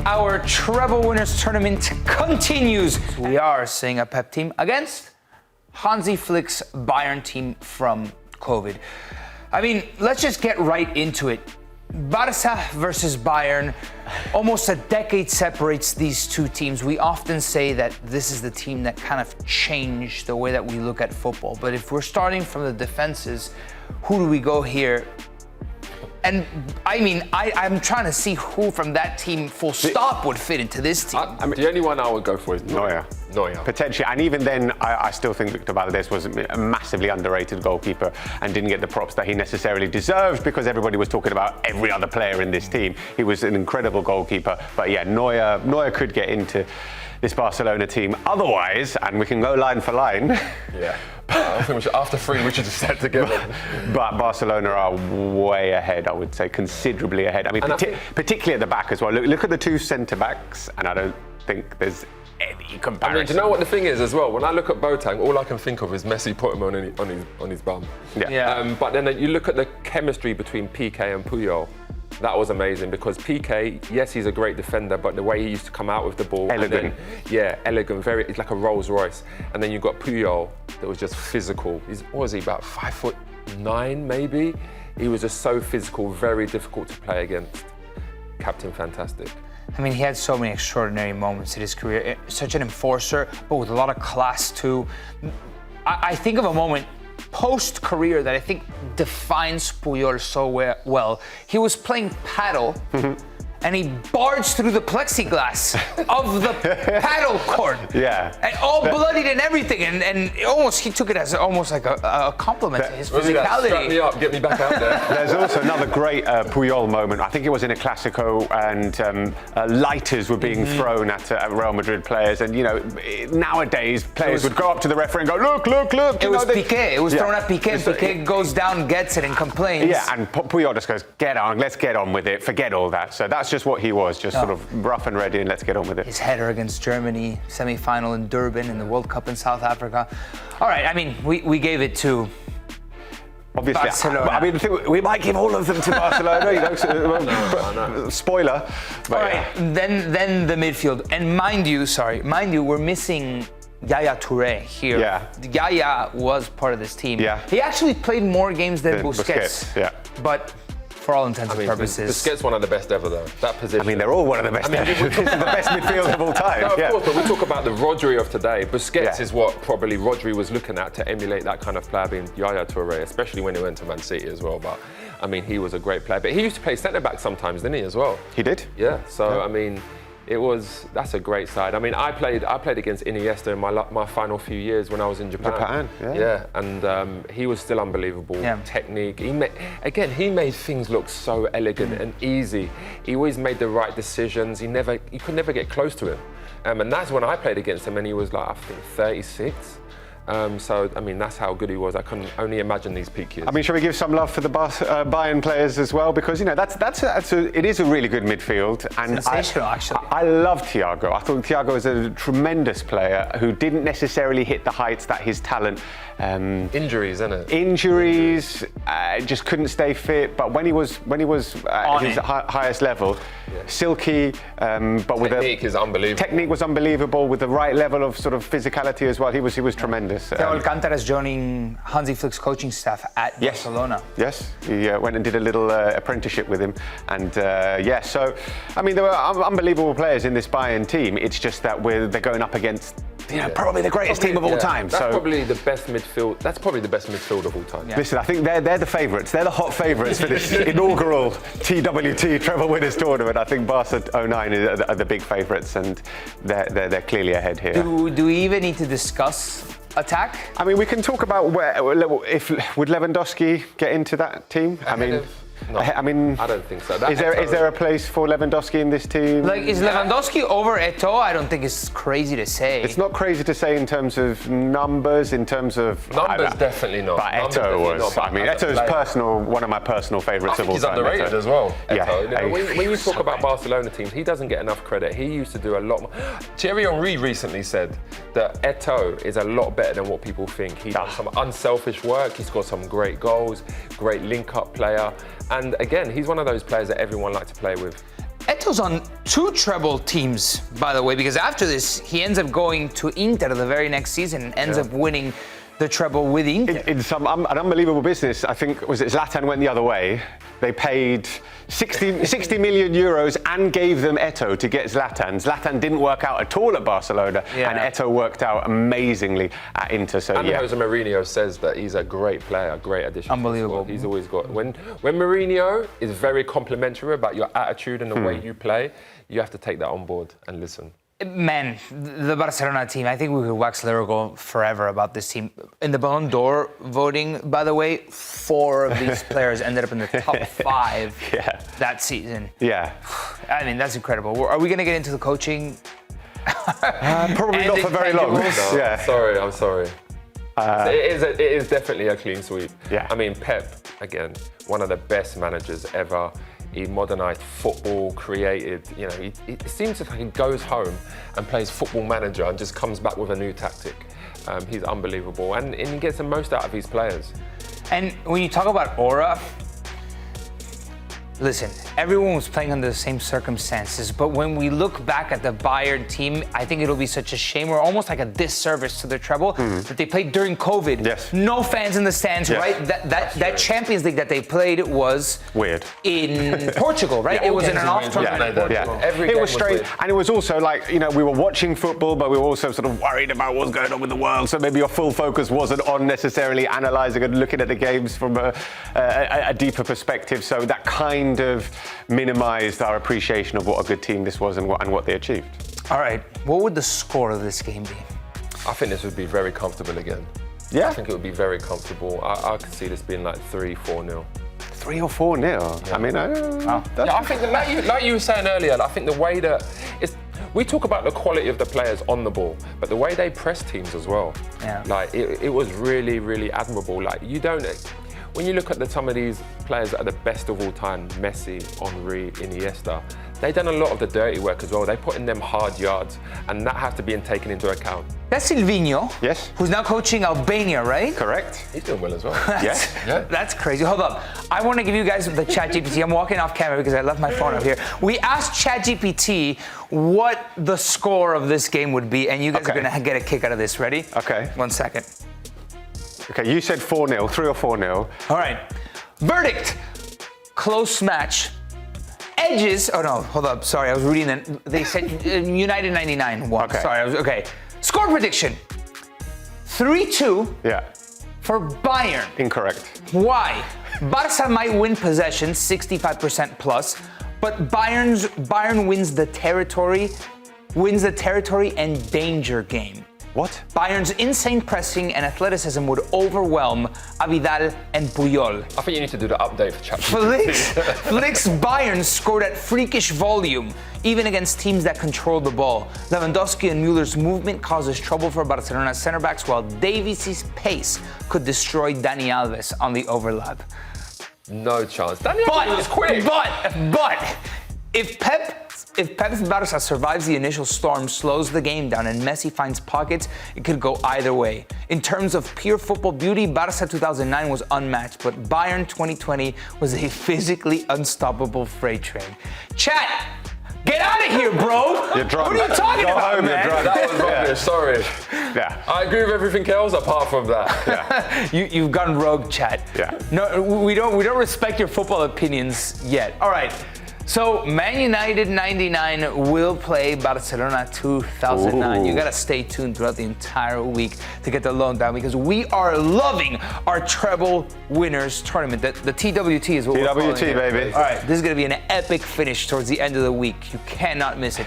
our treble winners tournament continues. We are seeing a Pep team against Hansi Flick's Bayern team from COVID. I mean, let's just get right into it. Barca versus Bayern, almost a decade separates these two teams. We often say that this is the team that kind of changed the way that we look at football. But if we're starting from the defenses, who do we go here? And I mean, I'm trying to see who from that team, full stop, would fit into this team. I mean, the only one I would go for is Neuer. Potentially, and even then, I still think Victor Valdés was a massively underrated goalkeeper and didn't get the props that he necessarily deserved because everybody was talking about every other player in this team. He was an incredible goalkeeper, but yeah, Neuer could get into this Barcelona team. Otherwise, and we can go line for line. Yeah. I think after three, we should just set together. But Barcelona are way ahead, I would say, considerably ahead. I mean, particularly at the back as well. Look at the two centre-backs, and I don't think there's any comparison. I mean, do you know what the thing is as well? When I look at Boateng, all I can think of is Messi put him on his bum. Yeah. But then you look at the chemistry between Piqué and Puyol. That was amazing because Piqué, yes, he's a great defender, but the way he used to come out with the ball. Elegant. Elegant, it's like a Rolls Royce. And then you've got Puyol that was just physical. What was he, about 5'9", maybe? He was just so physical, very difficult to play against. Captain fantastic. I mean, he had so many extraordinary moments in his career. Such an enforcer, but with a lot of class too. I think of a moment post-career that I think defines Puyol so well. He was playing paddle, and he barged through the plexiglass of the paddle court. Yeah. And all bloodied and everything, and he took it as almost like a compliment to his physicality. Strap me up, get me back out there. There's also another great Puyol moment. I think it was in a Clásico, and lighters were being thrown at Real Madrid players. And, you know, nowadays players would go up to the referee and go, look. It was Piqué. It was thrown at Piqué, and Piqué goes down, gets it, and complains. Yeah, and Puyol just goes, let's get on with it, forget all that. So that's just what he was, sort of rough and ready, and let's get on with it. His header against Germany, semi-final in Durban, in the World Cup in South Africa. All right, I mean, we gave it to obviously Barcelona. I mean, we might give all of them to Barcelona, you know. Spoiler. All right, then the midfield, and mind you, we're missing Yaya Touré here. Yeah. Yaya was part of this team. Yeah. He actually played more games than Busquets. Yeah. But for all intents and purposes, Busquets one of the best ever, though. That position. I mean, they're all one of the best. This is the best midfield of all time. No, of course, but we talk about the Rodri of today. Busquets is what probably Rodri was looking at to emulate that kind of player, being Yaya Touré, especially when he went to Man City as well. But I mean, he was a great player. But he used to play centre back sometimes, didn't he, as well? He did. Yeah. So I mean, that's a great side. I mean, I played against Iniesta in my final few years when I was in Japan. Yeah, and he was still unbelievable. Yeah. Technique. He made things look so elegant and easy. He always made the right decisions. You could never get close to him. And that's when I played against him, and he was like, I think 36. So, I mean, that's how good he was. I can only imagine these peak years. I mean, shall we give some love for the Bayern players as well? Because, you know, it is a really good midfield. And sensational, actually. I love Thiago. I thought Thiago was a tremendous player who didn't necessarily hit the heights that his talent. Injuries, isn't it? Injuries, just couldn't stay fit. But when he was at his highest level, silky, but with technique is unbelievable. Technique was unbelievable with the right level of sort of physicality as well. He was tremendous. Eto'o Alcantara is joining Hansi Flick's coaching staff at Barcelona. Yes, he went and did a little apprenticeship with him, and so I mean there were unbelievable players in this Bayern team. It's just that they're going up against probably the greatest team of all time. That's probably the best midfield. That's probably the best midfield of all time. Yeah. Listen, I think they're the favourites. They're the hot favourites for this inaugural TWT Treble Winners Tournament. I think Barca 09 are the big favourites, and they're clearly ahead here. Do we even need to discuss attack? I mean, we can talk about would Lewandowski get into that team? No, I mean, I don't think so. Is there a place for Lewandowski in this team? Like, is Lewandowski over Eto'o? I don't think it's crazy to say. It's not crazy to say in terms of numbers, Numbers definitely not. But Eto'o was. I mean, Eto'o's one of my personal favourites of all time. He's underrated as well. Eto'o. Yeah. When you talk about Barcelona teams, he doesn't get enough credit. He used to do a lot more. Thierry Henry recently said that Eto'o is a lot better than what people think. He does some unselfish work. He scored some great goals. Great link-up player. And again, he's one of those players that everyone likes to play with. Eto'o's on 2 treble teams, by the way, because after this, he ends up going to Inter the very next season and ends up winning the treble with Inter. In some an unbelievable business, I think, was it Zlatan went the other way? They paid 60 million euros and gave them Eto'o to get Zlatan. Zlatan didn't work out at all at Barcelona, and Eto'o worked out amazingly at Inter. So and Jose Mourinho says that he's a great player, a great addition. Unbelievable. He's always got when Mourinho is very complimentary about your attitude and the way you play, you have to take that on board and listen. Man, the Barcelona team, I think we could wax lyrical forever about this team. In the Ballon d'Or voting, by the way, 4 of these players ended up in the top 5 that season. Yeah. I mean, that's incredible. Are we going to get into the coaching? Probably not for very long. No, I'm sorry. It is definitely a clean sweep. Yeah. I mean, Pep, again, one of the best managers ever. He modernised football, created, it seems like he goes home and plays Football Manager and just comes back with a new tactic. He's unbelievable and he gets the most out of his players. And when you talk about aura, listen, everyone was playing under the same circumstances, but when we look back at the Bayern team, I think it'll be such a shame or almost like a disservice to the treble that they played during COVID. Yes. No fans in the stands, right? That Champions League that they played was weird in Portugal, right? It was in an off tournament. It was strange, and it was also like, we were watching football, but we were also sort of worried about what's going on with the world. So maybe your full focus wasn't on necessarily analysing and looking at the games from a deeper perspective. So that kind of minimised our appreciation of what a good team this was and what they achieved. All right, what would the score of this game be? I think this would be very comfortable again. Yeah? I think it would be very comfortable. I could see this being like 3-4-0. 3 or 4-0? Yeah. I mean, I think like you were saying earlier, I think the way that we talk about the quality of the players on the ball, but the way they press teams as well. Yeah. Like it was really, really admirable. Like when you look at some of these players that are the best of all time, Messi, Henry, Iniesta, they've done a lot of the dirty work as well. They put in them hard yards, and that has to be taken into account. That's Silvinho, yes, who's now coaching Albania, right? Correct. He's doing well as well. Yes. That's crazy. Hold up. I want to give you guys the ChatGPT. I'm walking off camera because I left my phone up here. We asked ChatGPT what the score of this game would be, and you guys are going to get a kick out of this. Ready? Okay. 1 second. Okay, you said 4-0, 3 or 4-0. All right. Verdict. Close match. Edges. Oh no, hold up. Sorry, I was reading that. They said United 99 won. Okay. Sorry, okay. Score prediction. 3-2 for Bayern. Incorrect. Why? Barca might win possession, 65% plus, but Bayern wins the territory and danger game. What? Bayern's insane pressing and athleticism would overwhelm Vidal and Puyol. I think you need to do the update for ChatGPT. Flick's Bayern scored at freakish volume, even against teams that control the ball. Lewandowski and Müller's movement causes trouble for Barcelona's center backs, while Davies' pace could destroy Dani Alves on the overlap. No chance. Dani Alves is quick. But if Pep's Barca survives the initial storm, slows the game down, and Messi finds pockets, it could go either way. In terms of pure football beauty, Barca 2009 was unmatched, but Bayern 2020 was a physically unstoppable freight train. Chat, get out of here, bro! You're drunk. What are you talking about, man? You're drunk. That was rubbish, sorry. Yeah. I agree with everything else apart from that. You've gone rogue, chat. Yeah. No, we don't respect your football opinions yet. All right. So, Man United 99 will play Barcelona 2009. You gotta stay tuned throughout the entire week to get the lowdown because we are loving our treble winners tournament. The TWT is what we're calling it. TWT, baby. All right, this is gonna be an epic finish towards the end of the week. You cannot miss it.